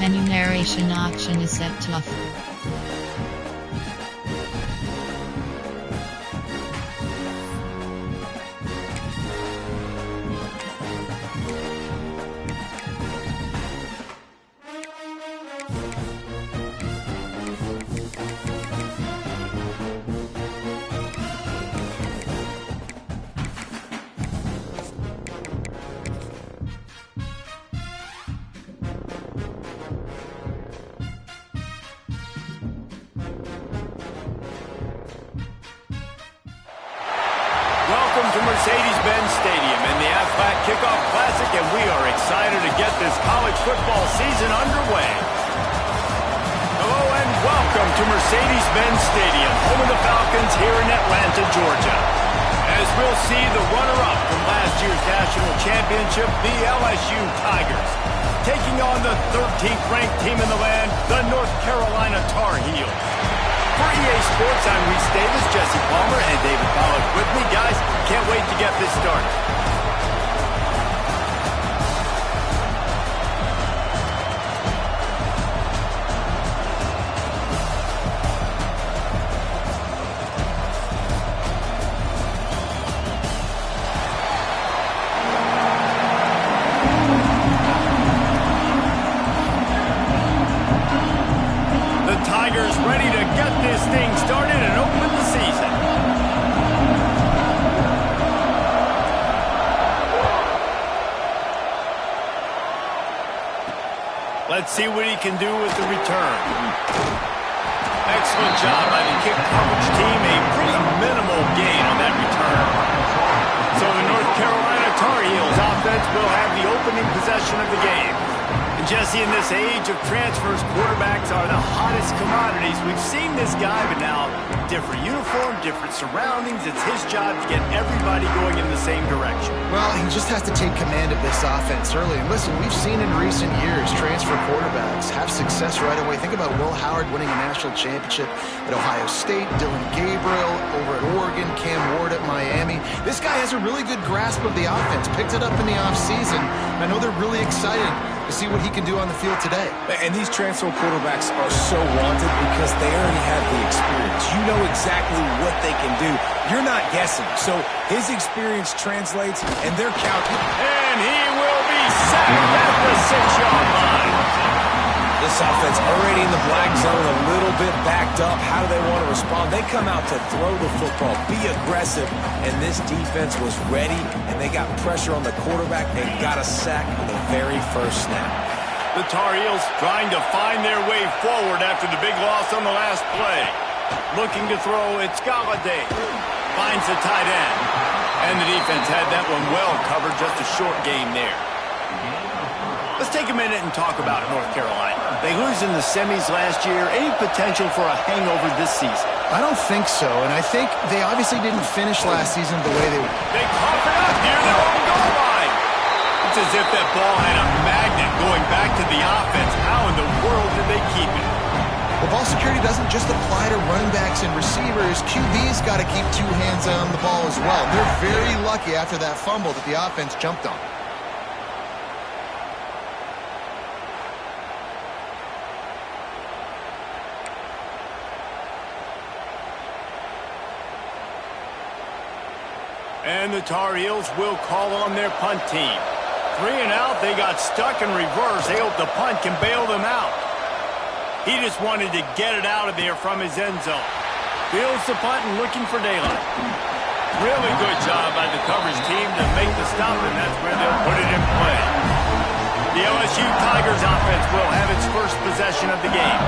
Remuneration auction is set to offer. Welcome to Mercedes-Benz Stadium in the Aflac Kickoff Classic, and we are excited to get this college football season underway. Hello and welcome to Mercedes-Benz Stadium, home of the Falcons here in Atlanta, Georgia. As we'll see the runner-up from last year's national championship, the LSU Tigers, taking on the 13th ranked team in the land, the North Carolina Tar Heels. For EA Sports, I'm Reese Davis, Jesse Palmer, and David Pollack with me. Guys, can't wait to get this started. Tigers ready to get this thing started and open the season. Let's see what he can do with the return. Excellent job by the kick coverage team. A pretty minimal gain on that return. So the North Carolina Tar Heels offense will have the opening possession of the game. And Jesse, in this age of transfers, quarterbacks are the hottest commodities. We've seen this guy, but now different uniform, different surroundings. It's his job to get everybody going in the same direction. Well, he just has to take command of this offense early. And listen, we've seen in recent years transfer quarterbacks have success right away. Think about Will Howard winning a national championship at Ohio State, Dylan Gabriel over at Oregon, Cam Ward at Miami. This guy has a really good grasp of the offense, picked it up in the offseason. I know they're really excited to see what he can do on the field today. And these transfer quarterbacks are so wanted because they already have the experience. You know exactly what they can do. You're not guessing. So his experience translates, and they're counting. And he will be sacked at the 6-yard line. This offense already in the black zone, a little bit backed up. How do they want to respond? They come out to throw the football, be aggressive, and this defense was ready, and they got pressure on the quarterback and got a sack on the very first snap. The Tar Heels trying to find their way forward after the big loss on the last play. Looking to throw, it's Galladay. Finds the tight end. And the defense had that one well covered, just a short gain there. Let's take a minute and talk about North Carolina. They lose in the semis last year. Any potential for a hangover this season? I don't think so, and I think they obviously didn't finish last season the way they were. They cough it up near their own goal line. It's as if that ball had a magnet going back to the offense. How in the world did they keep it? Well, ball security doesn't just apply to running backs and receivers. QB's got to keep two hands on the ball as well. They're very lucky after that fumble that the offense jumped on. And the Tar Heels will call on their punt team. 3 and out, they got stuck in reverse. They hope the punt can bail them out. He just wanted to get it out of there from his end zone. Fields the punt and looking for daylight. Really good job by the coverage team to make the stop, and that's where they'll put it in play. The LSU Tigers offense will have its first possession of the game.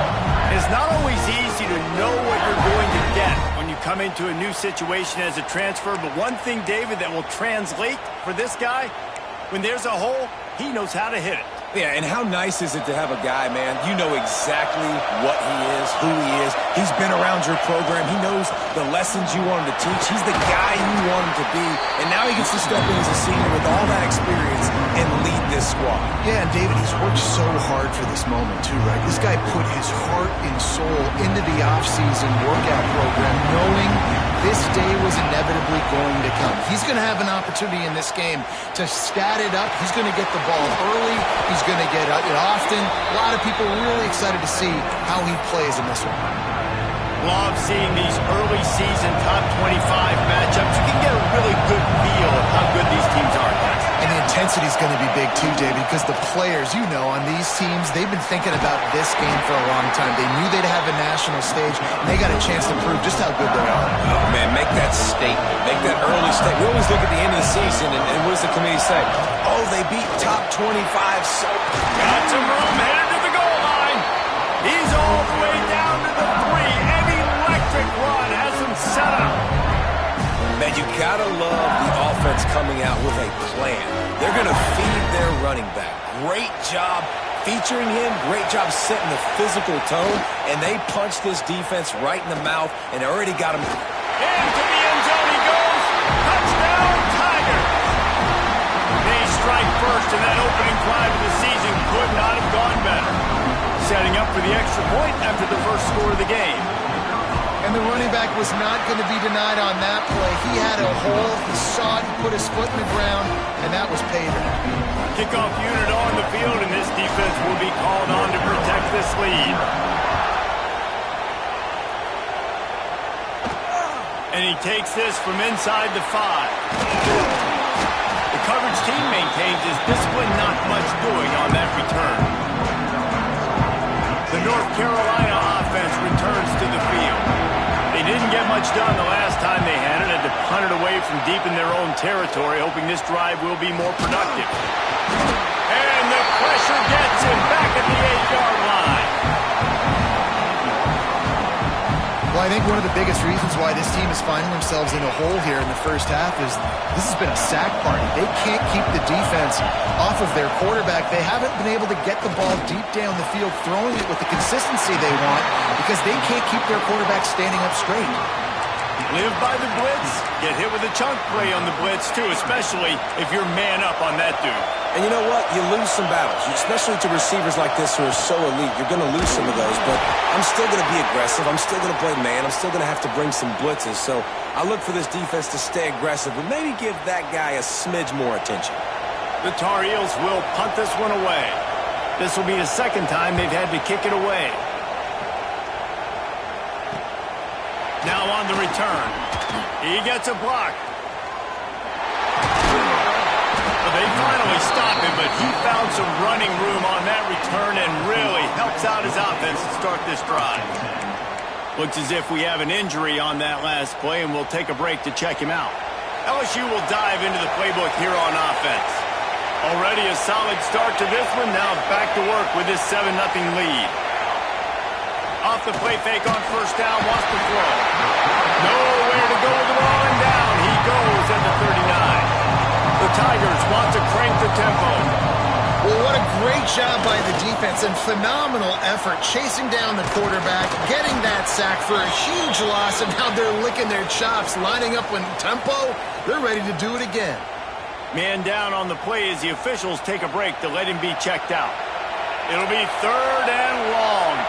It's not always easy to know what you're going to get when you come into a new situation as a transfer, but one thing, David, that will translate for this guy, when there's a hole, he knows how to hit it. Yeah, and how nice is it to have a guy, man, you know exactly what he is, who he is. He's been around your program. He knows the lessons you want him to teach. He's the guy you want him to be. And now he gets to step in as a senior with all that experience and lead this squad. Yeah, and David, he's worked so hard for this moment too, right? This guy put his heart and soul into the offseason workout program, knowing this day was inevitably going to come. He's going to have an opportunity in this game to stat it up. He's going to get the ball early. He's going to get it often. A lot of people really excited to see how he plays in this one. Love seeing these early season top 25 matchups. You can get a really good feel of how good these teams are, guys. And the intensity is going to be big too, David, because the players, you know, on these teams, they've been thinking about this game for a long time. They knew they'd have a national stage, and they got a chance to prove just how good they are. Oh, man, make that statement. Make that early statement. We always look at the end of the season, and what does the committee say? Oh, they beat top 25, so... Got some room, headed to the goal line. He's all the way down to the 3. An electric run has him set up. Man, you gotta love the offense coming out with a plan. They're gonna feed their running back. Great job featuring him. Great job setting the physical tone. And they punched this defense right in the mouth and already got him. Into the end zone he goes. Touchdown, Tigers. They strike first, and that opening drive of the season could not have gone better. Setting up for the extra point after the first score of the game. And the running back was not going to be denied on that play. He had a hole, he saw it, he put his foot in the ground, and that was payback. Kickoff unit on the field, and this defense will be called on to protect this lead. And he takes this from inside the 5. The coverage team maintains his discipline, not much doing on that return. The North Carolina offense returns to the field. They didn't get much done the last time they had it. Had to punt it away from deep in their own territory, hoping this drive will be more productive. And the pressure gets him back at the 8-yard line. Well, I think one of the biggest reasons why this team is finding themselves in a hole here in the first half is this has been a sack party. They can't keep the defense off of their quarterback. They haven't been able to get the ball deep down the field, throwing it with the consistency they want because they can't keep their quarterback standing up straight. Live by the blitz, get hit with a chunk play on the blitz too, especially if you're man up on that dude. And you know what? You lose some battles, especially to receivers like this who are so elite. You're going to lose some of those, but I'm still going to be aggressive. I'm still going to play man. I'm still going to have to bring some blitzes. So I look for this defense to stay aggressive, but maybe give that guy a smidge more attention. The Tar Heels will punt this one away. This will be the second time they've had to kick it away. Now on the return. He gets a block. They finally stop him, but he found some running room on that return and really helps out his offense to start this drive. Looks as if we have an injury on that last play, and we'll take a break to check him out. LSU will dive into the playbook here on offense. Already a solid start to this one, now back to work with this 7-0 lead. Off the play fake on first down, wants to throw. Nowhere to go with the ball, and down he goes at the 39. The Tigers want to crank the tempo. Well, what a great job by the defense and phenomenal effort chasing down the quarterback, getting that sack for a huge loss, and now they're licking their chops, lining up with tempo. They're ready to do it again. Man down on the play as the officials take a break to let him be checked out. It'll be 3rd and long.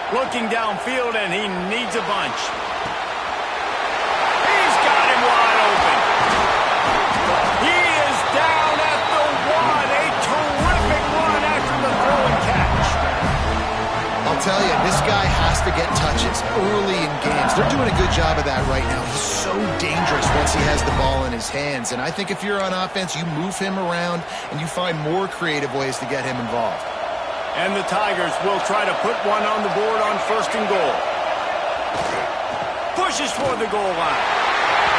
Looking downfield, and he needs a bunch. He's got him wide open. He is down at the 1. A terrific run after the throw and catch. I'll tell you, this guy has to get touches early in games. They're doing a good job of that right now. He's so dangerous once he has the ball in his hands. And I think if you're on offense, you move him around and you find more creative ways to get him involved. And the Tigers will try to put one on the board on 1st and goal. Pushes for the goal line.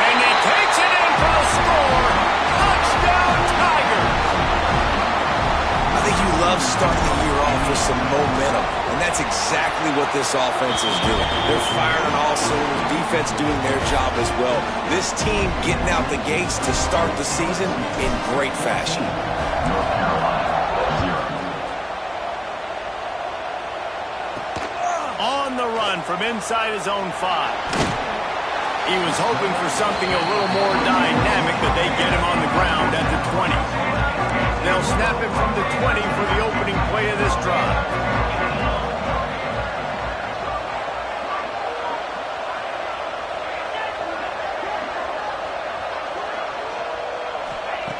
And he takes it in for the score. Touchdown, Tigers! I think you love starting the year off with some momentum, and that's exactly what this offense is doing. They're firing on all cylinders, defense doing their job as well. This team getting out the gates to start the season in great fashion. On the run from inside his own 5. He was hoping for something a little more dynamic, but they get him on the ground at the 20. They'll snap it from the 20 for the opening play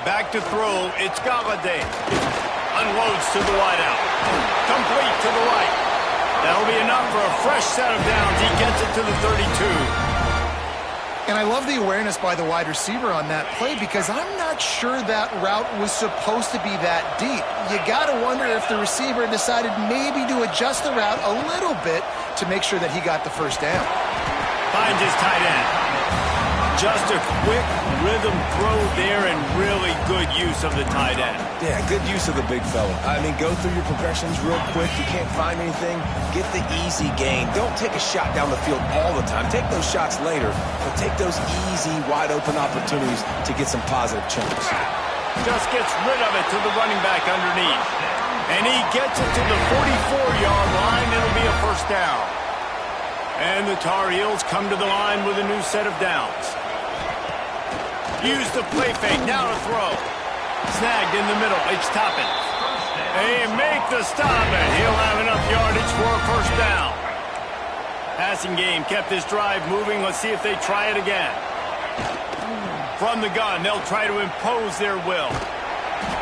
Back to throw, it's Galladay. Unloads to the wideout. Complete to the right. That'll be enough for a fresh set of downs. He gets it to the 32. And I love the awareness by the wide receiver on that play because I'm not sure that route was supposed to be that deep. You got to wonder if the receiver decided maybe to adjust the route a little bit to make sure that he got the first down. Finds his tight end. Just a quick rhythm throw there and really good use of the tight end. Yeah, good use of the big fella. I mean, go through your progressions real quick. You can't find anything. Get the easy gain. Don't take a shot down the field all the time. Take those shots later, but take those easy, wide-open opportunities to get some positive chunks. Just gets rid of it to the running back underneath. And he gets it to the 44-yard line. It'll be a first down. And the Tar Heels come to the line with a new set of downs. Use the play fake, now to throw. Snagged in the middle, it's Toppin. They make the stop, and he'll have enough yardage for a first down. Passing game kept this drive moving. Let's see if they try it again. From the gun, they'll try to impose their will.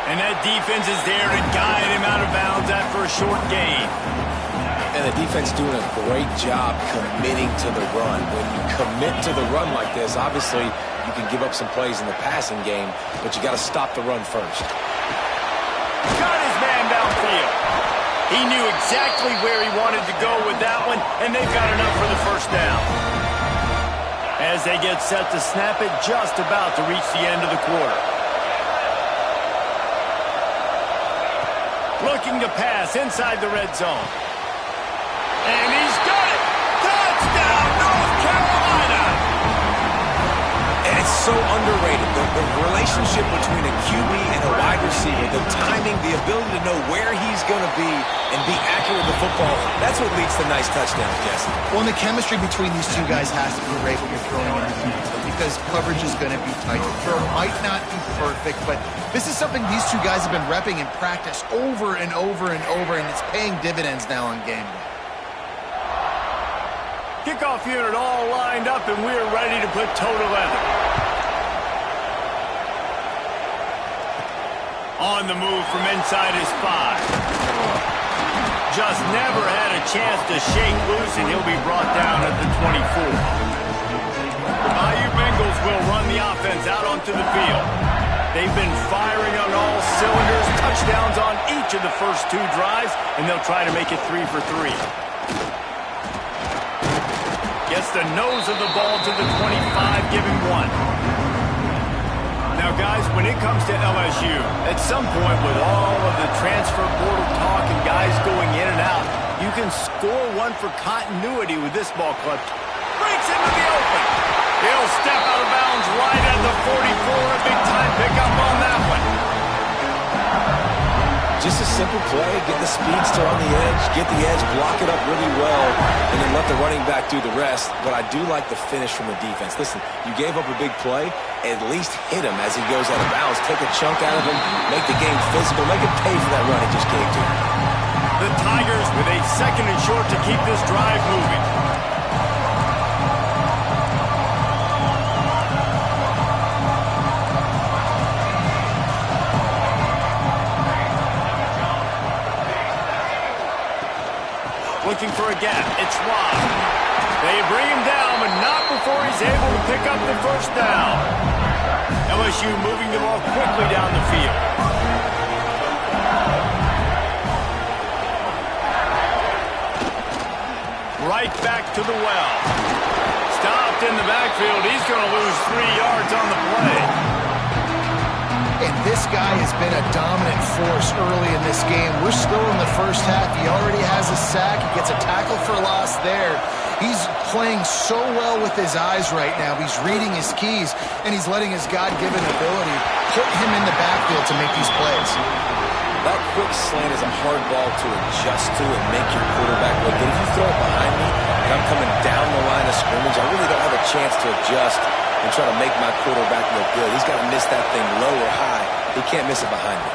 And that defense is there to guide him out of bounds after a short gain. And the defense doing a great job committing to the run. When you commit to the run like this, obviously you can give up some plays in the passing game, but you got to stop the run first. Got his man downfield. He knew exactly where he wanted to go with that one, and they've got enough for the first down. As they get set to snap it, just about to reach the end of the quarter. Looking to pass inside the red zone. And he's got it! Touchdown, North Carolina! And it's so underrated. The relationship between a QB and a wide receiver, the timing, the ability to know where he's going to be and be accurate with the football, that's what leads to nice touchdowns, Jesse. Well, and the chemistry between these two guys has to be great when you're throwing in the field because coverage is going to be tight. The throw might not be perfect, but this is something these two guys have been repping in practice over and over and over, and it's paying dividends now on game day. Kickoff unit all lined up, and we're ready to put toe to leather. On the move from inside his 5. Just never had a chance to shake loose, and he'll be brought down at the 24. The Bayou Bengals will run the offense out onto the field. They've been firing on all cylinders, touchdowns on each of the first 2 drives, and they'll try to make it 3 for 3. Gets the nose of the ball to the 25, giving 1. Now, guys, when it comes to LSU, at some point with all of the transfer portal talk and guys going in and out, you can score one for continuity with this ball club. Breaks into the open. He'll step out of bounds right at the 44. A big-time pickup on that one. Just a simple play, get the speedster on the edge, get the edge, block it up really well, and then let the running back do the rest. But I do like the finish from the defense. Listen, you gave up a big play, at least hit him as he goes out of bounds. Take a chunk out of him, make the game physical, make it pay for that run he just gave to him. The Tigers with a second and short to keep this drive moving. Looking for a gap. It's Rob. They bring him down, but not before he's able to pick up the first down. LSU moving the ball quickly down the field. Right back to the well. Stopped in the backfield. He's going to lose 3 yards on the play. And this guy has been a dominant force early in this game. We're still in the first half. He already has a sack. He gets a tackle for loss there. He's playing so well with his eyes right now. He's reading his keys, and he's letting his God-given ability put him in the backfield to make these plays. That quick slant is a hard ball to adjust to and make your quarterback look good. If you throw it behind me and I'm coming down the line of scrimmage, I really don't have a chance to adjust and try to make my quarterback look good. He's got to miss that thing low or high. He can't miss it behind me.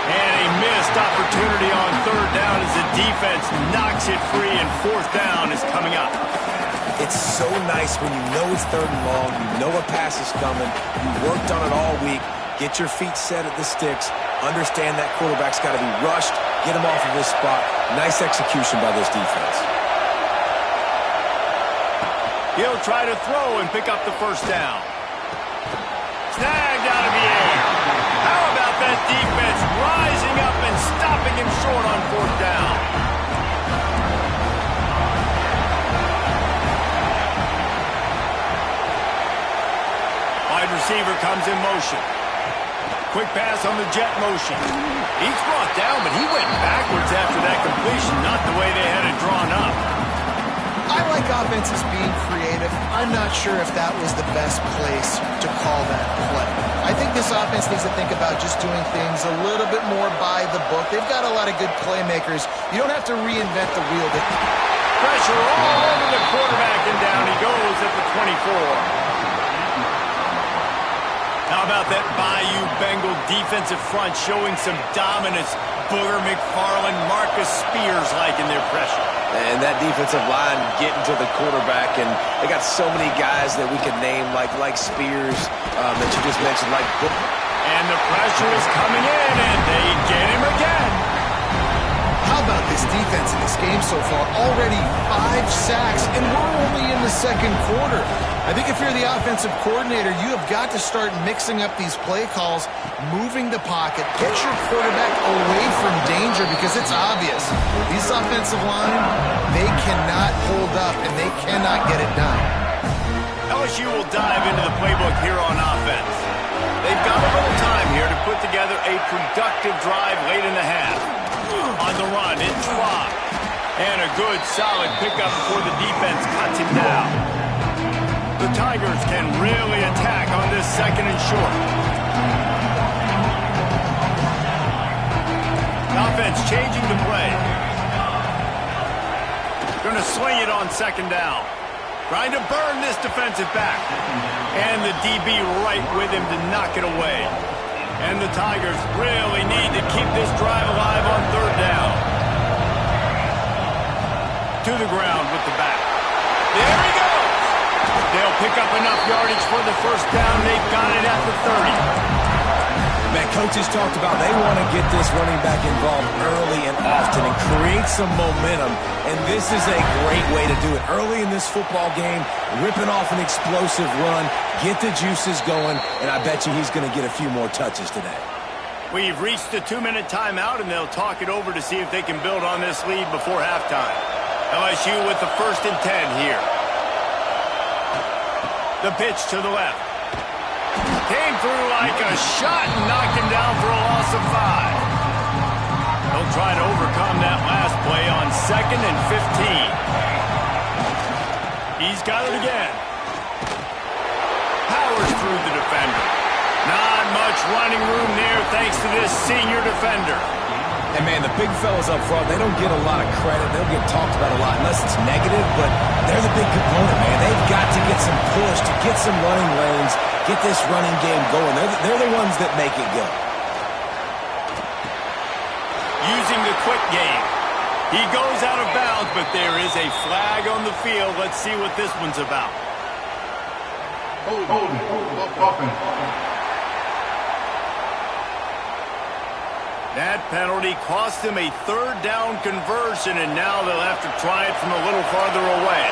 And a missed opportunity on 3rd down as the defense knocks it free, and 4th down is coming up. It's so nice when you know it's 3rd and long, you know a pass is coming, you worked on it all week, get your feet set at the sticks, understand that quarterback's got to be rushed, get him off of his spot. Nice execution by this defense. He'll try to throw and pick up the first down. Snagged out of the air. How about that defense rising up and stopping him short on 4th down? Wide receiver comes in motion. Quick pass on the jet motion. He's brought down, but he went backwards after that completion, not the way they had it drawn up. I like offenses being creative. I'm not sure if that was the best place to call that play. I think this offense needs to think about just doing things a little bit more by the book. They've got a lot of good playmakers. You don't have to reinvent the wheel. Pressure all over the quarterback, and down he goes at the 24. How about that Bayou Bengal defensive front showing some dominance? Booger McFarland, Marcus Spears-like in their pressure. And that defensive line getting to the quarterback, and they got so many guys that we could name like Spears that you just mentioned, like Booger. And the pressure is coming in, and they get him again. How about this defense in this game so far? Already 5 sacks, and we're only in the 2nd quarter. I think if you're the offensive coordinator, you have got to start mixing up these play calls, moving the pocket, get your quarterback away from danger, because it's obvious. These offensive line, they cannot hold up, and they cannot get it done. LSU will dive into the playbook here on offense. They've got a little time here to put together a productive drive late in the half. On the run, it's Schwab. And a good, solid pickup before the defense cuts him down. The Tigers can really attack on this 2nd and short. Offense changing the play. Going to swing it on 2nd down. Trying to burn this defensive back. And the DB right with him to knock it away. And the Tigers really need to keep this drive alive on 3rd down. To the ground with the back. There he goes! They'll pick up enough yardage for the first down. They've got it at the 30. Man, coaches talked about they want to get this running back involved early and often and create some momentum, and this is a great way to do it. Early in this football game, ripping off an explosive run, get the juices going, and I bet you he's going to get a few more touches today. We've reached the 2-minute timeout, and they'll talk it over to see if they can build on this lead before halftime. LSU with the 1st and 10 here. The pitch to the left. Came through like a shot and knocked him down for a loss of 5. They'll try to overcome that last play on 2nd and 15. He's got it again. Powers through the defender. Not much running room there thanks to this senior defender. And, man, the big fellas up front, they don't get a lot of credit. They'll get talked about a lot unless it's negative, but they're the big component, man. They've got to get some push, to get some running lanes, get this running game going. They're the ones that make it go. Using the quick game. He goes out of bounds, but there is a flag on the field. Let's see what this one's about. That penalty cost them a 3rd down conversion, and now they'll have to try it from a little farther away.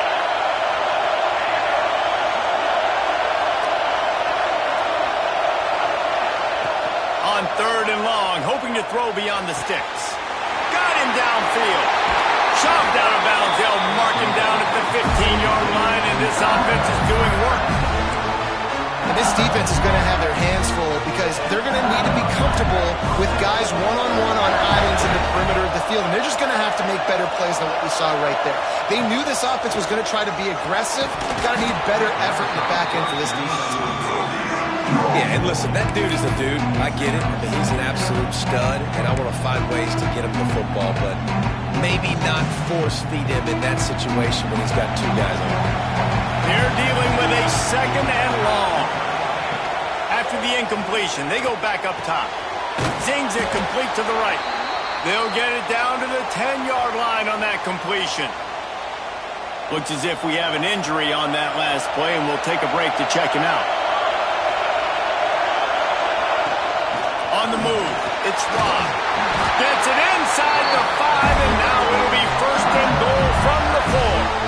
On 3rd and long, hoping to throw beyond the sticks. Got him downfield. Shoved out of bounds. They'll mark him down at the 15-yard line, and this offense is doing work. This defense is going to have their hands full because they're going to need to be comfortable with guys one-on-one on islands in the perimeter of the field, and they're just going to have to make better plays than what we saw right there. They knew this offense was going to try to be aggressive. Got to need better effort in the back end for this defense. Yeah, and listen, that dude is a dude. I get it. He's an absolute stud, and I want to find ways to get him the football, but maybe not force-feed him in that situation when he's got 2 guys on him. They're dealing with a 2nd and long. After the incompletion, they go back up top. Zings it complete to the right. They'll get it down to the 10-yard line on that completion. Looks as if we have an injury on that last play, and we'll take a break to check him out. On the move, it's Rob. Gets it inside the 5, and now it'll be first and goal from the 4.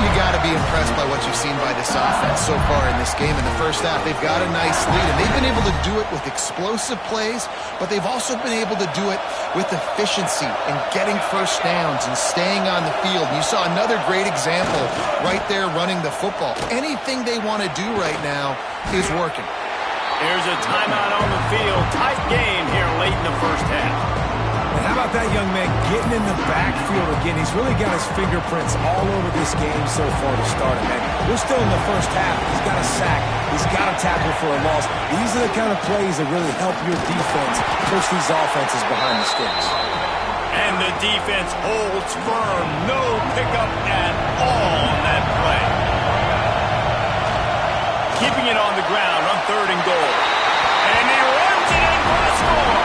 You got to be impressed by what you've seen by this offense so far in this game. In the first half, they've got a nice lead, and they've been able to do it with explosive plays, but they've also been able to do it with efficiency and getting first downs and staying on the field. You saw another great example right there running the football. Anything they want to do right now is working. Here's a timeout on the field. Tight game here late in the first half. And how about that young man getting in the backfield again? He's really got his fingerprints all over this game so far to start it, man. We're still in the first half. He's got a sack. He's got a tackle for a loss. These are the kind of plays that really help your defense push these offenses behind the sticks. And the defense holds firm. No pickup at all on that play. Keeping it on the ground on 3rd and goal. And he runs it in for a score.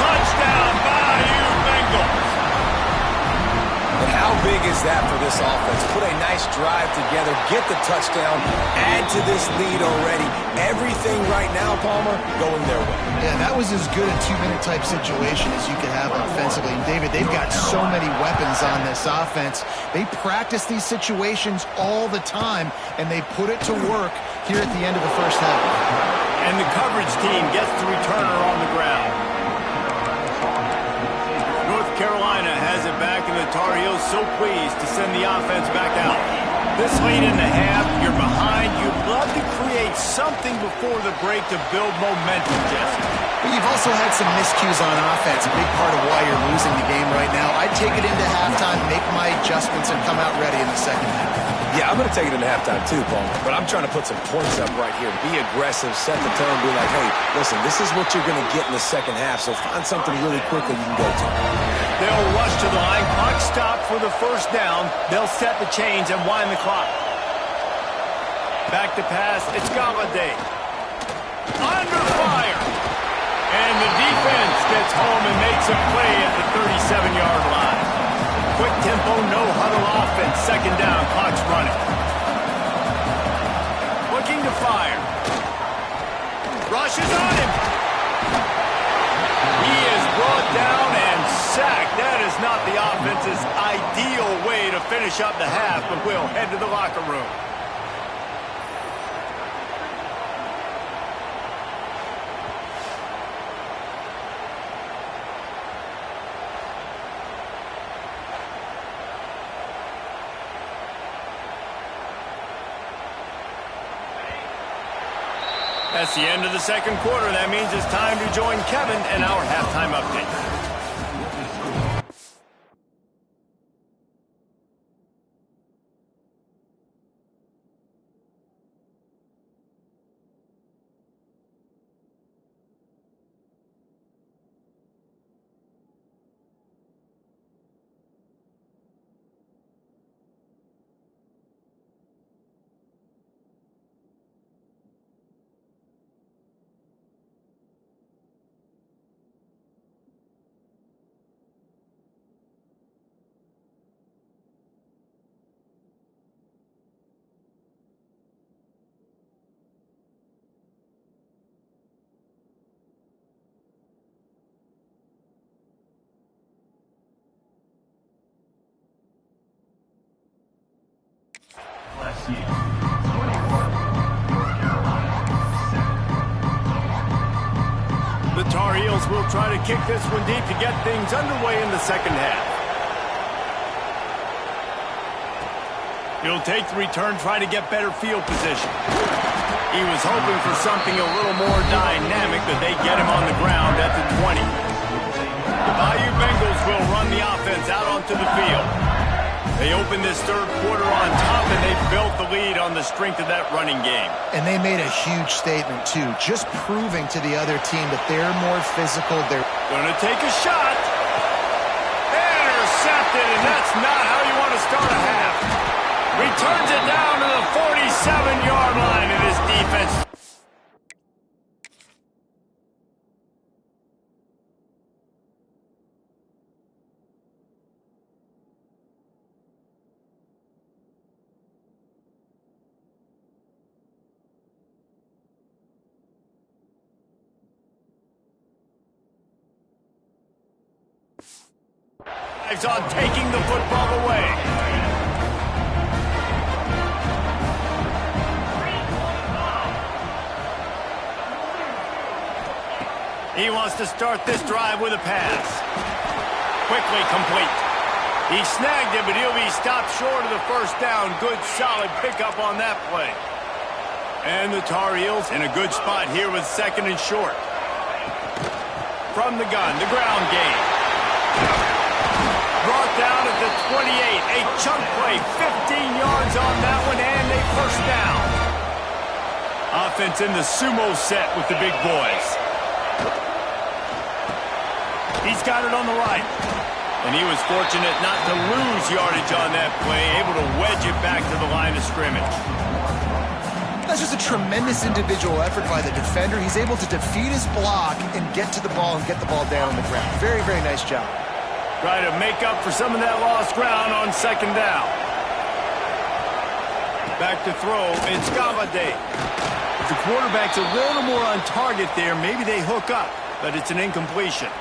Touchdown, Bayou Bengals. And how big is that for this offense? Put a nice drive together, get the touchdown, add to this lead already. Everything right now, Palmer, going their way. Yeah, that was as good a 2-minute type situation as you could have offensively. And David, they've got so many weapons on this offense. They practice these situations all the time, and they put it to work here at the end of the first half. And the coverage team gets the returner on the ground. North Carolina has it back, and the Tar Heels so pleased to send the offense back out. This late in the half, you're behind. You'd love to create something before the break to build momentum, Jesse. But you've also had some miscues on offense, a big part of why you're losing the game right now. I'd take it into halftime, make my adjustments, and come out ready in the second half. Yeah, I'm going to take it into halftime too, Palmer. But I'm trying to put some points up right here. Be aggressive, set the tone, be like, hey, listen, this is what you're going to get in the second half, so find something really quickly you can go to. They'll rush to the line. Clock stopped for the first down. They'll set the chains and wind the clock. Back to pass. It's Galladay. Under fire. And the defense gets home and makes a play at the 37-yard line. Quick tempo, no huddle offense. Second down, clock's running. Looking to fire. Rushes on him. He is brought down and sacked. That is not the offense's ideal way to finish up the half, but we'll head to the locker room. That's the end of the second quarter. That means it's time to join Kevin in our halftime update. The Tar Heels will try to kick this one deep to get things underway in the second half. He'll take the return, try to get better field position. He was hoping for something a little more dynamic, but they get him on the ground at the 20. The Bayou Bengals will run the offense out onto the field. They opened this third quarter on top, and they built the lead on the strength of that running game. And they made a huge statement, too, just proving to the other team that they're more physical. They're going to take a shot. Intercepted, and that's not how you want to start a half. Returns it down to the 47-yard line, and his defense. He's on taking the football away. He wants to start this drive with a pass. Quickly complete. He snagged it, but he'll be stopped short of the first down. Good, solid pickup on that play. And the Tar Heels in a good spot here with second and short. From the gun, the ground game. Brought down at the 28. A chunk play, 15 yards on that one, and a first down. Offense in the sumo set with the big boys. He's got it on the right. And he was fortunate not to lose yardage on that play, able to wedge it back to the line of scrimmage. That's just a tremendous individual effort by the defender. He's able to defeat his block and get to the ball and get the ball down on the ground. Very, very nice job. Try to make up for some of that lost ground on second down. Back to throw, it's Galladay. If the quarterback's a little more on target there, maybe they hook up, but it's an incompletion.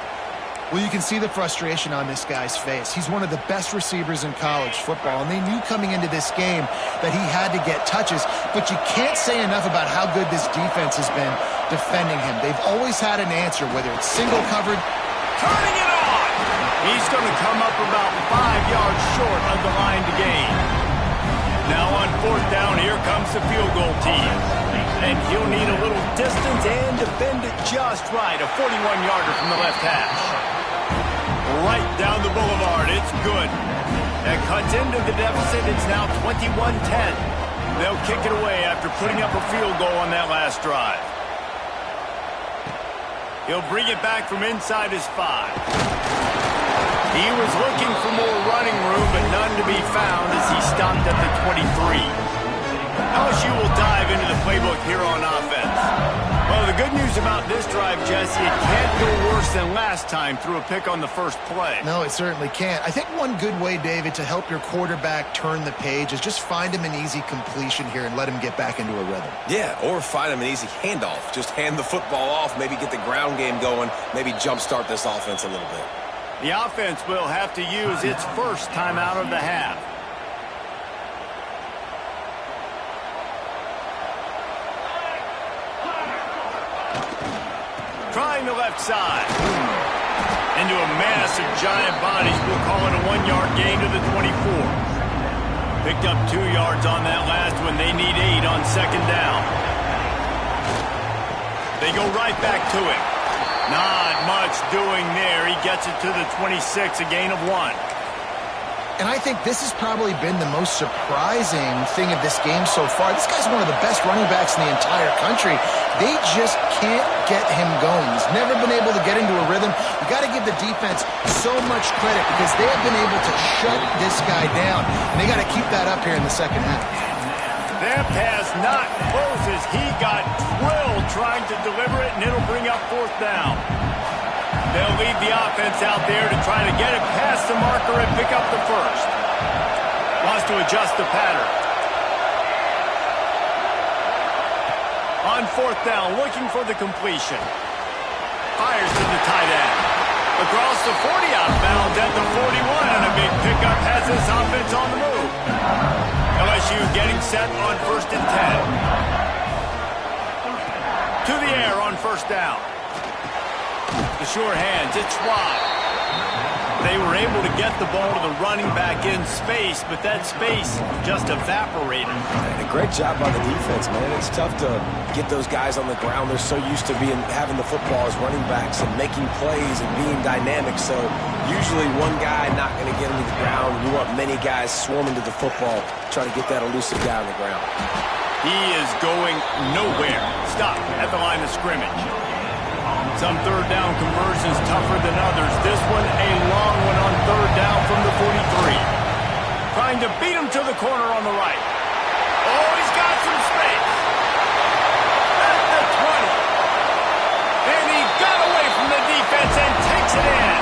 Well, you can see the frustration on this guy's face. He's one of the best receivers in college football, and they knew coming into this game that he had to get touches, but you can't say enough about how good this defense has been defending him. They've always had an answer, whether it's single covered. Turning it on! He's going to come up about 5 yards short of the line to gain. Now on fourth down, here comes the field goal team. And he'll need a little distance and defend it just right. A 41-yarder from the left hash. Right down the boulevard. It's good. That cuts into the deficit. It's now 21-10. They'll kick it away after putting up a field goal on that last drive. He'll bring it back from inside his 5. He was looking for more running room, but none to be found as he stopped at the 23. LSU will dive into the playbook here on offense. Well, the good news about this drive, Jesse, it can't go worse than last time through a pick on the first play. No, it certainly can't. I think one good way, David, to help your quarterback turn the page is just find him an easy completion here and let him get back into a rhythm. Yeah, or find him an easy handoff. Just hand the football off, maybe get the ground game going, maybe jumpstart this offense a little bit. The offense will have to use its first timeout of the half. Trying the left side. Into a mass of giant bodies. We'll call it a 1-yard gain to the 24. Picked up 2 yards on that last one. They need 8 on second down. They go right back to him. Not much doing there. He gets it to the 26, a gain of 1. And I think this has probably been the most surprising thing of this game so far. This guy's one of the best running backs in the entire country. They just can't get him going. He's never been able to get into a rhythm. You got to give the defense so much credit because they have been able to shut this guy down. And they got to keep that up here in the second half. That pass not close as he got drilled trying to deliver it, and it'll bring up fourth down. They'll lead the offense out there to try to get it past the marker and pick up the first. Wants to adjust the pattern. On fourth down, looking for the completion. Fires to the tight end. Across the 40 out of bounds at the 41, and a big pickup has this offense on the move. LSU getting set on first and 10. To the air on first down. The sure hands, it's Schwab. They were able to get the ball to the running back in space, but that space just evaporated. And a great job by the defense, man. It's tough to get those guys on the ground. They're so used to having the football as running backs and making plays and being dynamic. So usually one guy not going to get him to the ground. You want many guys swarming to the football, trying to get that elusive guy on the ground. He is going nowhere. Stop at the line of scrimmage. Some third down conversions tougher than others. This one a long one on third down from the 43. Trying to beat him to the corner on the right. Oh, he's got some space. At the 20. And he got away from the defense and takes it in.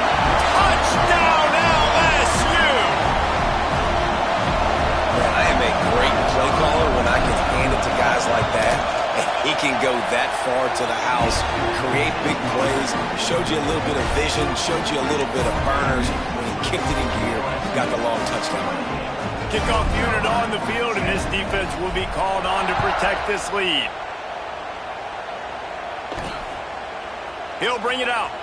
Touchdown LSU. Man, I am a great play caller when I can hand it to guys like that. He can go that far to the house, create big plays, showed you a little bit of vision, showed you a little bit of burners. When he kicked it in gear, got the long touchdown. Kickoff unit on the field, and this defense will be called on to protect this lead. He'll bring it out.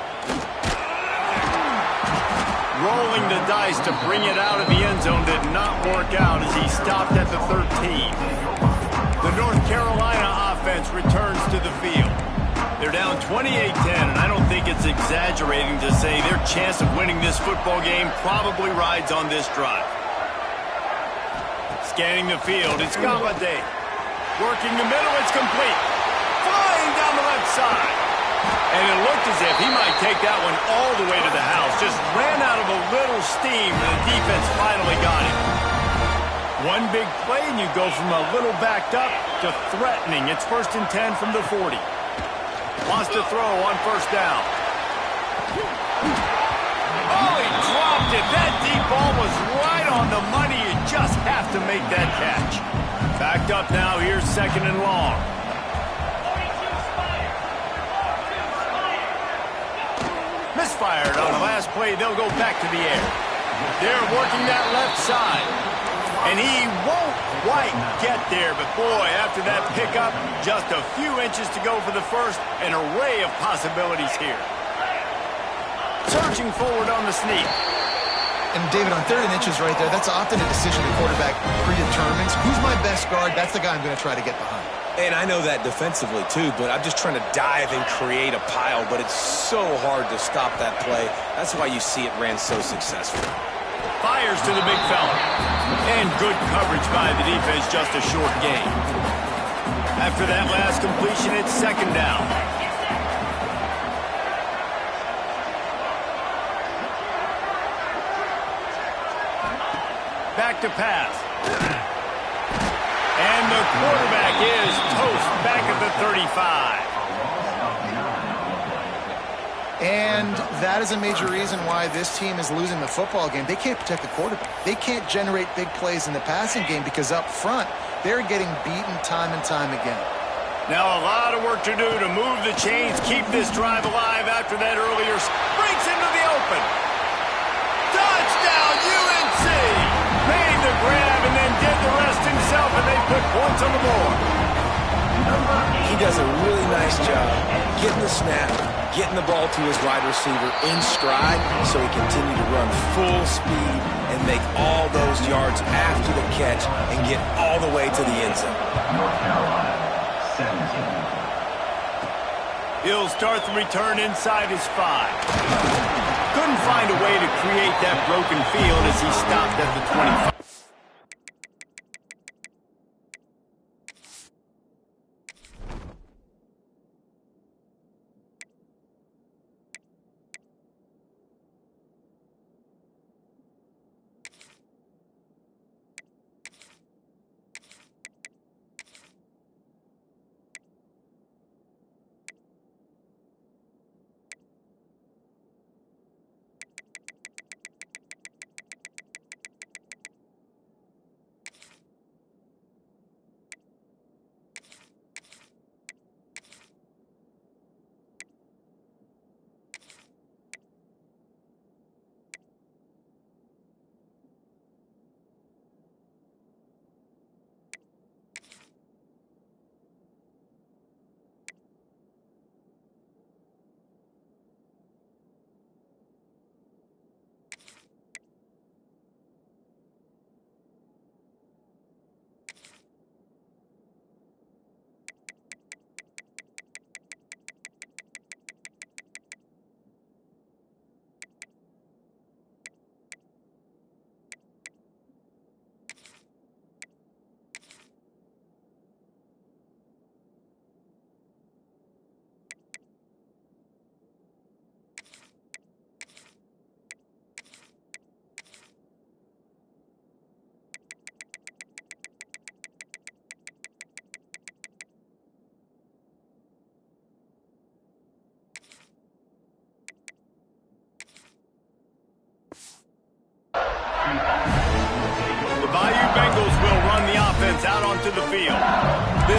Rolling the dice to bring it out of the end zone did not work out as he stopped at the 13. The North Carolina offense returns to the field. They're down 28-10, and I don't think it's exaggerating to say their chance of winning this football game probably rides on this drive. Scanning the field, it's Galladay. Working the middle, it's complete. Flying down the left side. And it looked as if he might take that one all the way to the house. Just ran out of a little steam, and the defense finally got him. One big play, and you go from a little backed up to threatening. It's 1st and 10 from the 40. Wants to throw on 1st down. Oh, he dropped it. That deep ball was right on the money. You just have to make that catch. Backed up now. Here's 2nd and long. Misfired on the last play. They'll go back to the air. They're working that left side. And he won't quite get there. But, boy, after that pickup, just a few inches to go for the first. An array of possibilities here. Surging forward on the sneak. And, David, on 3rd and inches right there, that's often a decision the quarterback predetermines. Who's my best guard? That's the guy I'm going to try to get behind. And I know that defensively, too, but I'm just trying to dive and create a pile, but it's so hard to stop that play. That's why you see it ran so successful. Fires to the big fella. And good coverage by the defense, just a short gain. After that last completion, it's 2nd down. Back to pass. And the quarterback is toast back at the 35. And that is a major reason why this team is losing the football game. They can't protect the quarterback. They can't generate big plays in the passing game because up front, they're getting beaten time and time again. Now a lot of work to do to move the chains, keep this drive alive after that earlier. Breaks into the open. Touchdown, UNC! Made the grab and then did the rest himself, and they put points on the board. He does a really nice job getting the snap, getting the ball to his wide receiver in stride so he continued to run full speed and make all those yards after the catch and get all the way to the end zone. North Carolina, 17. He'll start the return inside his 5. Couldn't find a way to create that broken field as he stopped at the 25.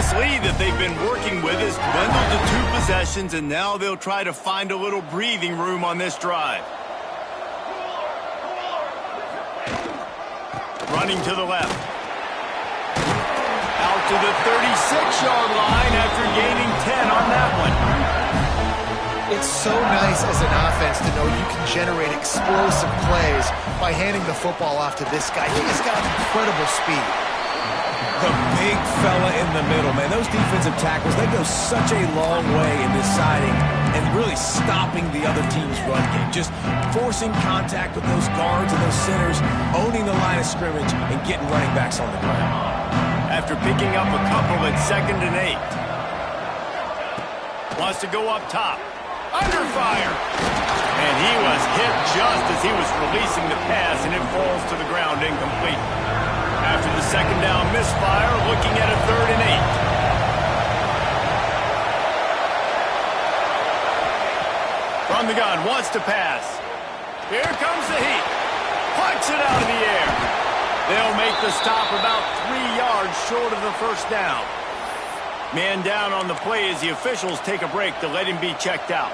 This lead that they've been working with has dwindled to 2 possessions, and now they'll try to find a little breathing room on this drive. Running to the left. Out to the 36-yard line after gaining 10 on that one. It's so nice as an offense to know you can generate explosive plays by handing the football off to this guy. He has got incredible speed. The big fella in the middle, man. Those defensive tackles, they go such a long way in deciding and really stopping the other team's run game. Just forcing contact with those guards and those centers, owning the line of scrimmage, and getting running backs on the ground. After picking up a couple at 2nd and 8. Wants to go up top. Under fire. And he was hit just as he was releasing the pass, and it falls to the ground incomplete. After the 2nd down misfire, looking at a 3rd and 8. From the gun, wants to pass. Here comes the heat. Punts it out of the air. They'll make the stop about 3 yards short of the 1st down. Man down on the play as the officials take a break to let him be checked out.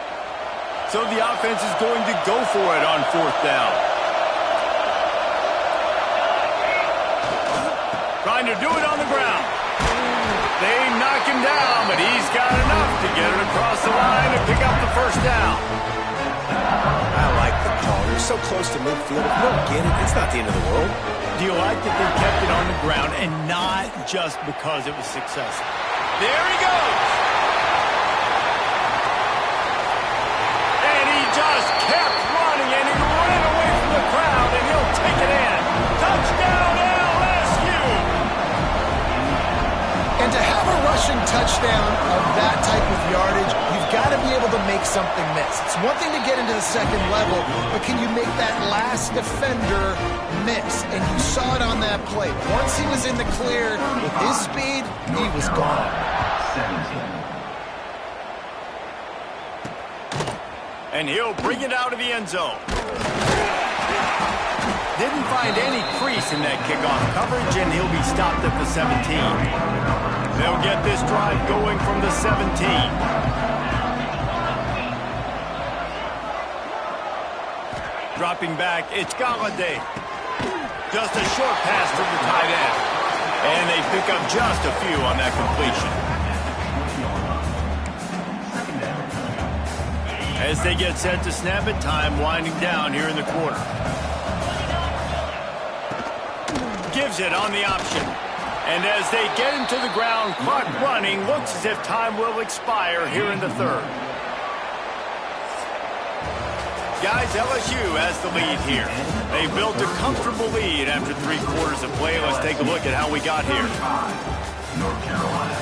So the offense is going to go for it on 4th down. Trying to do it on the ground. They knock him down, but he's got enough to get it across the line and pick up the 1st down. I like the call. They're so close to midfield. If you don't get it, it's not the end of the world. Do you like that they kept it on the ground and not just because it was successful? There he goes. And he just kept running, and he ran away from the crowd, and he'll take it in. Touchdown, LSU! And to have a rushing touchdown of that type of yardage, you've got to be able to make something miss. It's one thing to get into the 2nd level, but can you make that last defender miss? And you saw it on that play. Once he was in the clear with his speed, he was gone. 17. And he'll bring it out of the end zone. Didn't find any crease in that kickoff coverage, and he'll be stopped at the 17. They'll get this drive going from the 17. Dropping back, it's Galladay. Just a short pass to the tight end. And they pick up just a few on that completion. As they get set to snap it, time winding down here in the quarter. Gives it on the option. And as they get him to the ground, clock running, looks as if time will expire here in the 3rd. Guys, LSU has the lead here. They built a comfortable lead after 3 quarters of play. Let's take a look at how we got here. North Carolina,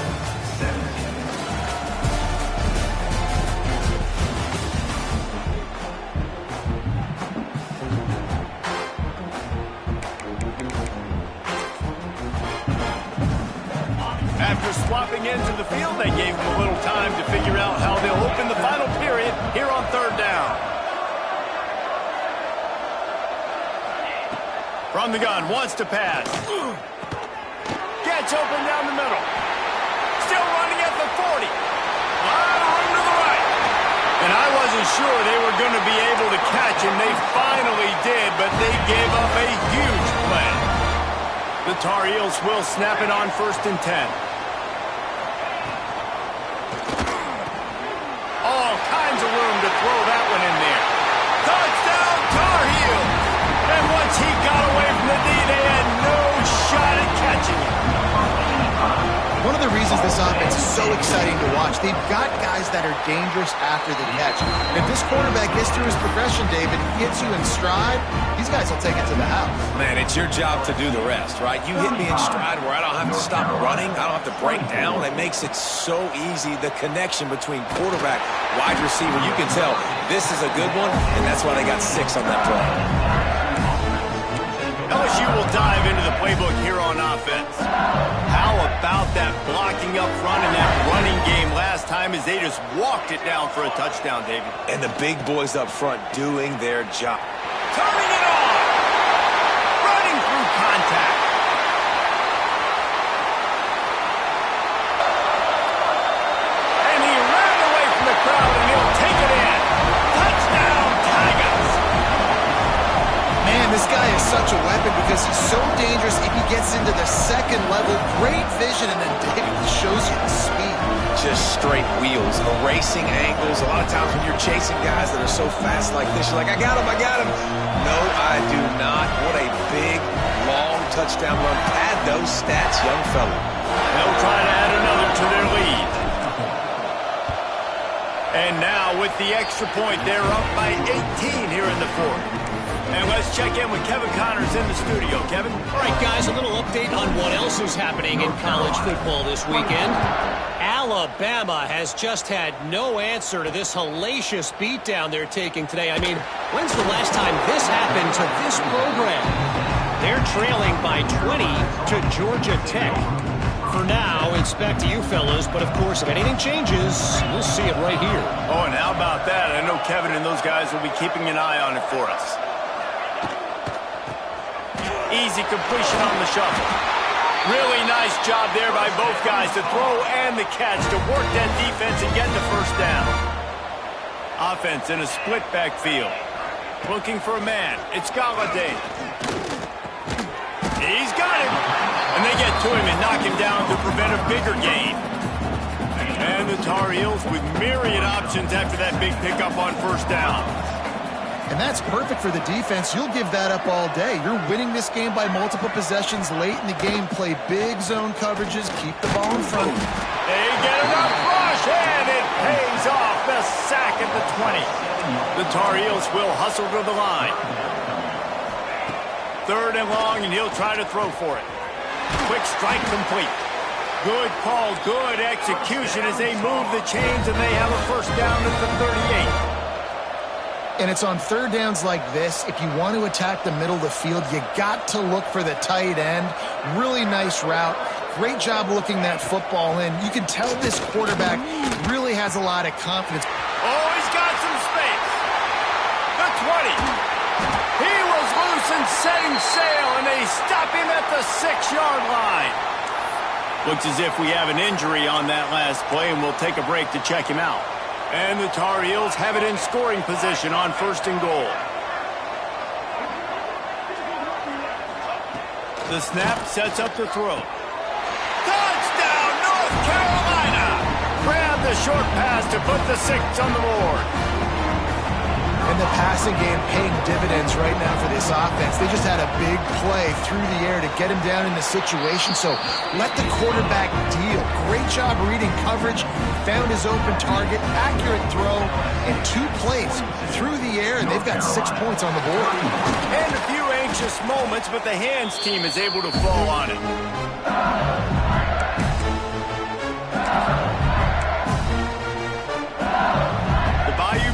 17. After swapping into the field, they gave them a little time to figure out how they'll open the final period here on 3rd down. From the gun, wants to pass. Gets open down the middle. Still running at the 40. Lot of room to the right. And I wasn't sure they were going to be able to catch him. They finally did, but they gave up a huge play. The Tar Heels will snap it on 1st and 10. All kinds of room to throw that one in there. Touchdown, Tar Heels! And once he got away from the D, they had no shot at catching him. One of the reasons this offense is so exciting to watch, they've got guys that are dangerous after the catch. And if this quarterback gets through his progression, David, gets you in stride, these guys will take it to the house. Man, it's your job to do the rest, right? You hit me in stride where I don't have to stop running. I don't have to break down. It makes it so easy. The connection between quarterback, wide receiver, you can tell this is a good one, and that's why they got 6 on that play. LSU will dive into the playbook here on offense. How about that blocking up front and that running game last time as they just walked it down for a touchdown, David? And the big boys up front doing their job. Turning it on! Running through contact. such a weapon because he's so dangerous if he gets into the second level. Great vision, and then David shows you the speed. Just straight wheels, erasing angles. A lot of times when you're chasing guys that are so fast like this, you're like, I got him, I got him. No, I do not. What a big, long touchdown run. Pad those stats, young fella. They'll try to add another to their lead. And now with the extra point, they're up by 18 here in the fourth. And let's check in with Kevin Connors in the studio. Kevin? All right, guys, a little update on what else is happening in college football this weekend. Alabama has just had no answer to this hellacious beatdown they're taking today. I mean, when's the last time this happened to this program? They're trailing by 20 to Georgia Tech. For now, it's back to you fellas, but of course, if anything changes, you'll see it right here. Oh, and how about that? I know Kevin and those guys will be keeping an eye on it for us. Easy completion on the shuffle. Really nice job there by both guys to throw and the catch to work that defense and get the first down. Offense in a split backfield. Looking for a man. It's Galladay. He's got him. And they get to him and knock him down to prevent a bigger gain. And the Tar Heels with myriad options after that big pickup on first down. And that's perfect for the defense. You'll give that up all day. You're winning this game by multiple possessions late in the game. Play big zone coverages. Keep the ball in front. They get enough rush, and it pays off. The sack at the 20. The Tar Heels will hustle to the line. Third and long, and he'll try to throw for it. Quick strike complete. Good call, good execution as they move the chains, and they have a first down at the 38. And it's on third downs like this. If you want to attack the middle of the field, you got to look for the tight end. Really nice route. Great job looking that football in. You can tell this quarterback really has a lot of confidence. Oh, he's got some space. The 20. He was loose and setting sail, and they stop him at the 6-yard line. Looks as if we have an injury on that last play, and we'll take a break to check him out. And the Tar Heels have it in scoring position on first and goal. The snap sets up the throw. Touchdown, North Carolina! Grab the short pass to put the 6 on the board. And the passing game paying dividends right now for this offense. They just had a big play through the air to get him down in the situation. So let the quarterback deal. Great job reading coverage. Found his open target. Accurate throw. And 2 plays through the air. And they've got 6 points on the board. And a few anxious moments, but the hands team is able to fall on it.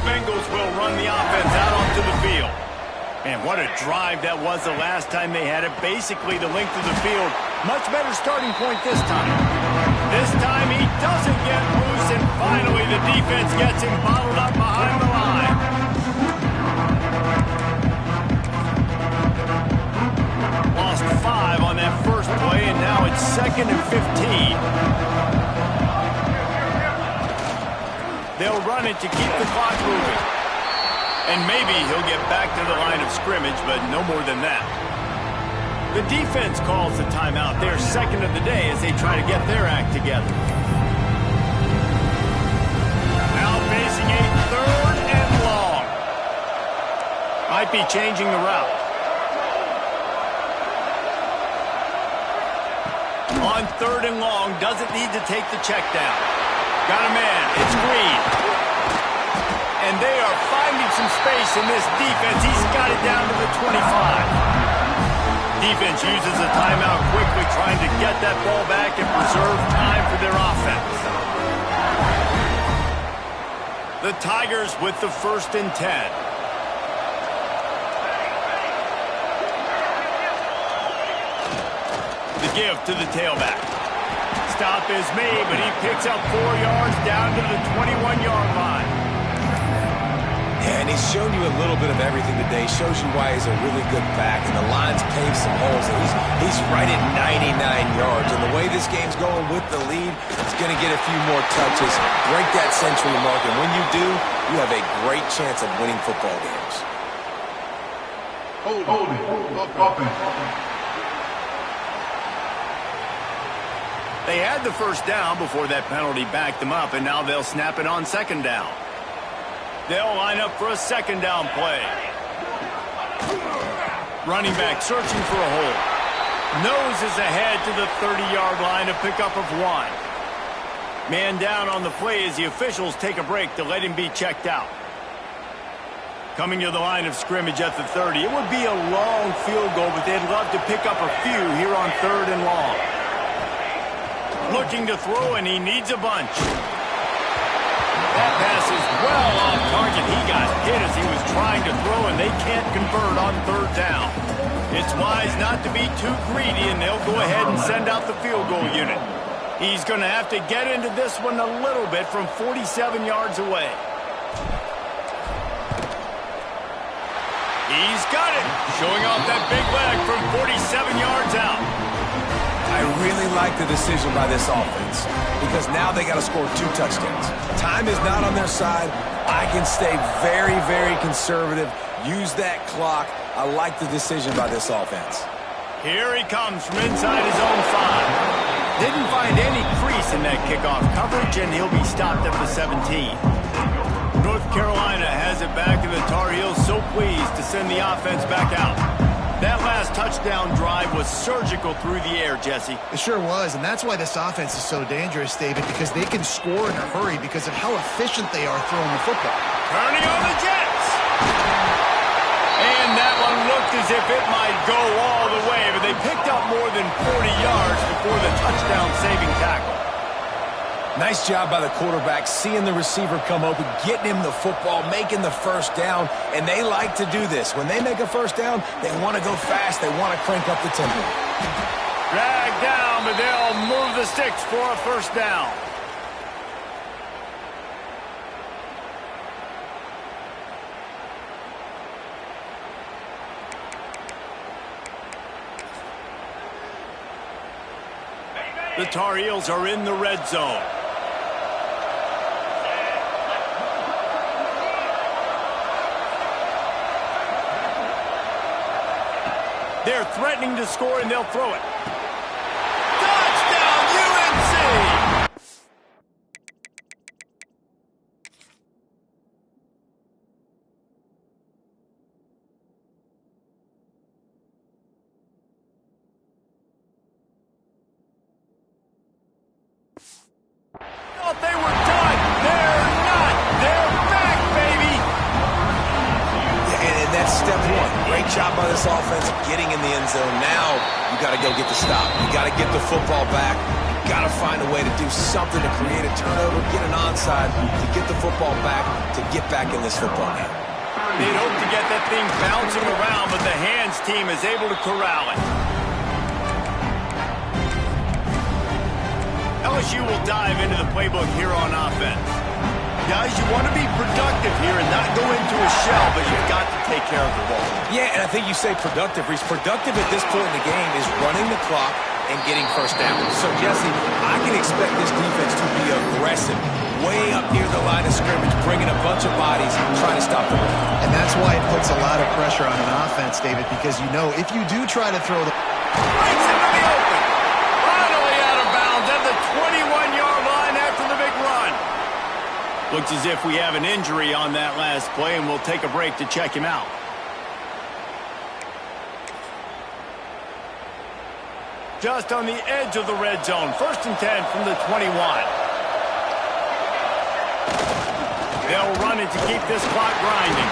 Bengals will run the offense out onto the field. And what a drive that was the last time they had it. Basically the length of the field. Much better starting point this time. This time he doesn't get loose, and finally the defense gets him bottled up behind the line. Lost 5 on that first play, and now it's 2nd and 15. They'll run it to keep the clock moving. And maybe he'll get back to the line of scrimmage, but no more than that. The defense calls the timeout. They're second of the day as they try to get their act together. Now facing a third and long. Might be changing the route. On third and long, doesn't need to take the check down. Got a man. It's Green. And they are finding some space in this defense. He's got it down to the 25. Defense uses a timeout quickly, trying to get that ball back and preserve time for their offense. The Tigers with the 1st and 10. The give to the tailback. Stop is made, but he picks up 4 yards down to the 21-yard line. Yeah, and he's shown you a little bit of everything today. Shows you why he's a really good back, and the line's paved some holes. And he's right at 99 yards. And the way this game's going with the lead, he's going to get a few more touches, break that century mark, and when you do, you have a great chance of winning football games. Holding. Offense. They had the first down before that penalty backed them up, and now they'll snap it on second down. They'll line up for a second down play. Running back searching for a hole. Noses ahead to the 30-yard line, a pickup of 1. Man down on the play as the officials take a break to let him be checked out. Coming to the line of scrimmage at the 30. It would be a long field goal, but they'd love to pick up a few here on 3rd and long. Looking to throw, and he needs a bunch. That pass is well off target. He got hit as he was trying to throw, and they can't convert on 3rd down. It's wise not to be too greedy, and they'll go ahead and send out the field goal unit. He's going to have to get into this one a little bit from 47 yards away. He's got it, showing off that big leg from 47 yards out. I really like the decision by this offense because now they got to score 2 touchdowns. Time is not on their side. I can stay very, very conservative, use that clock. I like the decision by this offense. Here he comes from inside his own 5. Didn't find any crease in that kickoff coverage, and he'll be stopped at the 17. North Carolina has it back, and the Tar Heels so pleased to send the offense back out. That last touchdown drive was surgical through the air, Jesse. It sure was, and that's why this offense is so dangerous, David, because they can score in a hurry because of how efficient they are throwing the football. Turning on the Jets. And that one looked as if it might go all the way, but they picked up more than 40 yards before the touchdown-saving tackle. Nice job by the quarterback, seeing the receiver come open, getting him the football, making the first down, and they like to do this. When they make a first down, they want to go fast, they want to crank up the tempo. Dragged down, but they'll move the sticks for a first down. The Tar Heels are in the red zone. They're threatening to score, and they'll throw it. Touchdown, UNC! Thought they were done. They're not. They're back, baby. And that's step 1. Great job by this offense getting in the end zone. Now you got to go get the stop. You got to get the football back. You got to find a way to do something to create a turnover, get an onside, to get the football back, to get back in this football game. They'd hope to get that thing bouncing around, but the hands team is able to corral it. LSU will dive into the playbook here on offense. Guys, you want to be productive here and not go into a shell, but you've got to take care of the ball. Yeah, and I think you say productive, Reese. Productive at this point in the game is running the clock and getting first down. So, Jesse, I can expect this defense to be aggressive, way up near the line of scrimmage, bringing a bunch of bodies, trying to stop the run. And that's why it puts a lot of pressure on an offense, David, because you know if you do try to throw the... Breaks into the open. Finally out of bounds at the 21-yard line after the big run. Looks as if we have an injury on that last play, and we'll take a break to check him out. Just on the edge of the red zone. 1st and 10 from the 21. They'll run it to keep this clock grinding.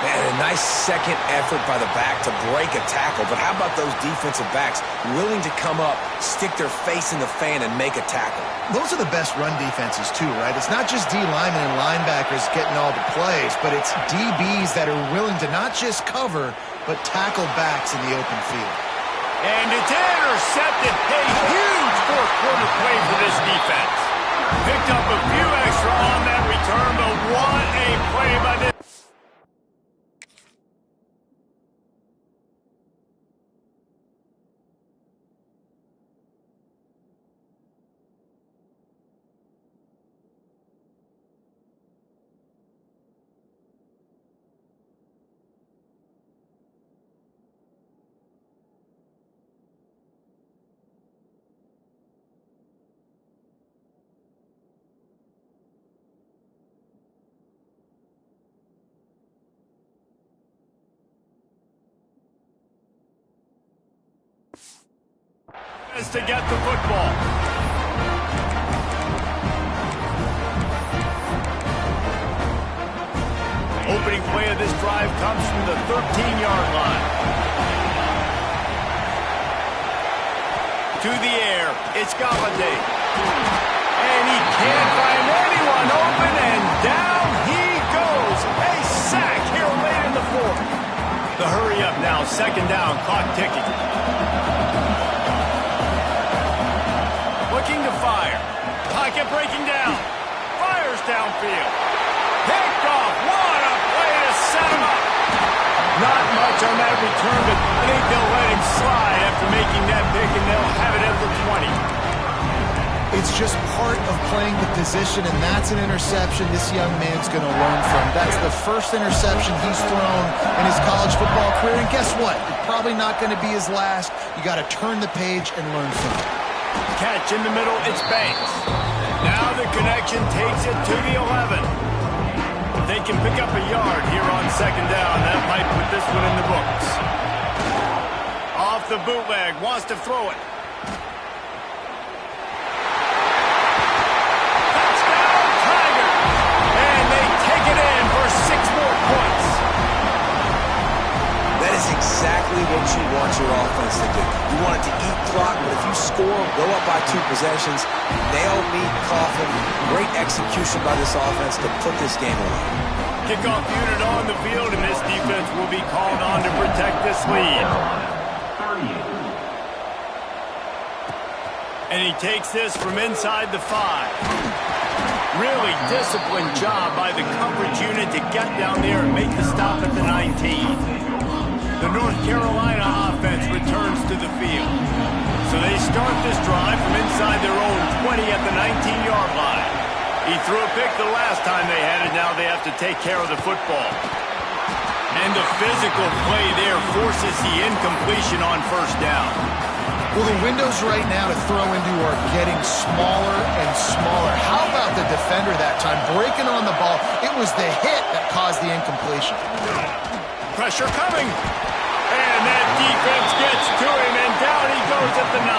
Man, a nice second effort by the back to break a tackle. But how about those defensive backs willing to come up, stick their face in the fan, and make a tackle? Those are the best run defenses, too, right? It's not just D linemen and linebackers getting all the plays, but it's DBs that are willing to not just cover, but tackle backs in the open field. And it's intercepted. A huge fourth-quarter play for this defense. Picked up a few extra on that return, but what a play by this. has to get the football. Opening play of this drive comes from the 13-yard line. To the air, it's Galladay. And he can't find anyone open, and down he goes. A sack here late in the fourth. The hurry up now, second down, clock ticking. Looking to fire. Pocket breaking down. Fires downfield. Picked off. What a play to set him up. Not much on that return, but I think they'll let him slide after making that pick, and they'll have it at the 20. It's just part of playing the position, and that's an interception this young man's going to learn from. That's the first interception he's thrown in his college football career, and guess what? It's probably not going to be his last. You got to turn the page and learn from it. Catch in the middle, it's Banks. Now the connection takes it to the 11. If they can pick up a yard here on second down, that might put this one in the books. Off the bootleg, wants to throw it. Touchdown, Tigers! And they take it in for 6 more points. That is exactly what you want your offense to do. You want it to eat clock, but if you score, go up by 2 possessions, nail meet Coffin. Great execution by this offense to put this game away. Kickoff unit on the field, and this defense will be called on to protect this lead. And he takes this from inside the 5. Really disciplined job by the coverage unit to get down there and make the stop at the 19. The North Carolina offense returns to the field. So they start this drive from inside their own 20 at the 19-yard line. He threw a pick the last time they had it. Now they have to take care of the football. And the physical play there forces the incompletion on first down. Well, the windows right now to throw into are getting smaller and smaller. How about the defender that time breaking on the ball? It was the hit that caused the incompletion. Pressure coming. And that defense gets to him, and down he goes at the 9.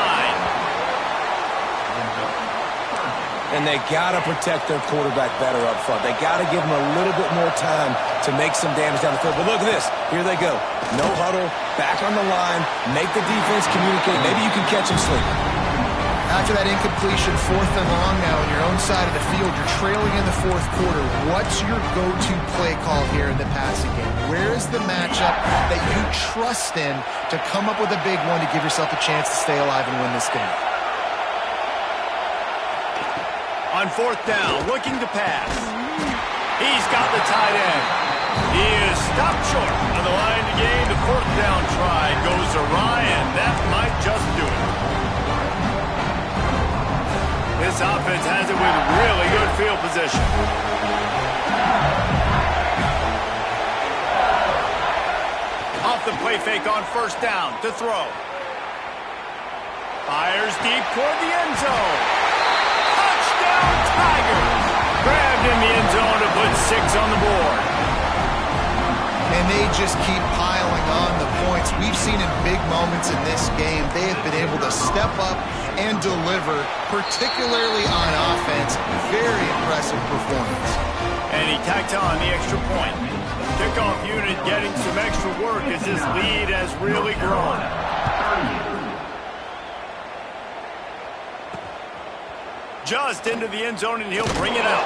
And they got to protect their quarterback better up front. They got to give him a little bit more time to make some damage down the field. But look at this. Here they go. No huddle, back on the line, make the defense communicate. Maybe you can catch him sleeping. After that incompletion, 4th and long now on your own side of the field, you're trailing in the 4th quarter. What's your go-to play call here in the passing game? Where is the matchup that you trust in to come up with a big one to give yourself a chance to stay alive and win this game? On 4th down, looking to pass. He's got the tight end. He is stopped short on the line to gain. The 4th down try goes awry, and that might just do it. This offense has it with really good field position. Off the play fake on 1st down to throw. Fires deep toward the end zone. Touchdown, Tigers! Grabbed in the end zone to put 6 on the board. And they just keep piling on the points. We've seen in big moments in this game, they have been able to step up and deliver, particularly on offense. Very impressive performance. And he tacked on the extra point. Kickoff unit getting some extra work as this lead has really grown. Just into the end zone, and he'll bring it out.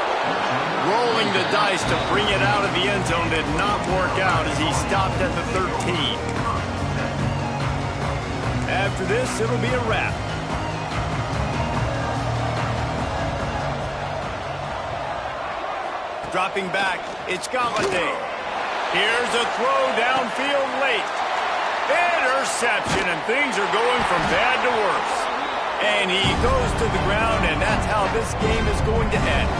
Rolling the dice to bring it out of the end zone did not work out as he stopped at the 13. After this, it'll be a wrap. Dropping back, it's Galladay. Here's a throw downfield late. Interception, and things are going from bad to worse. And he goes to the ground, and that's how this game is going to end.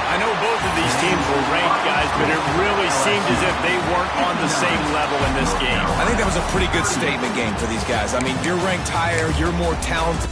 I know both of these teams were ranked, guys, but it really seemed as if they weren't on the same level in this game. I think that was a pretty good statement game for these guys. I mean, you're ranked higher, you're more talented.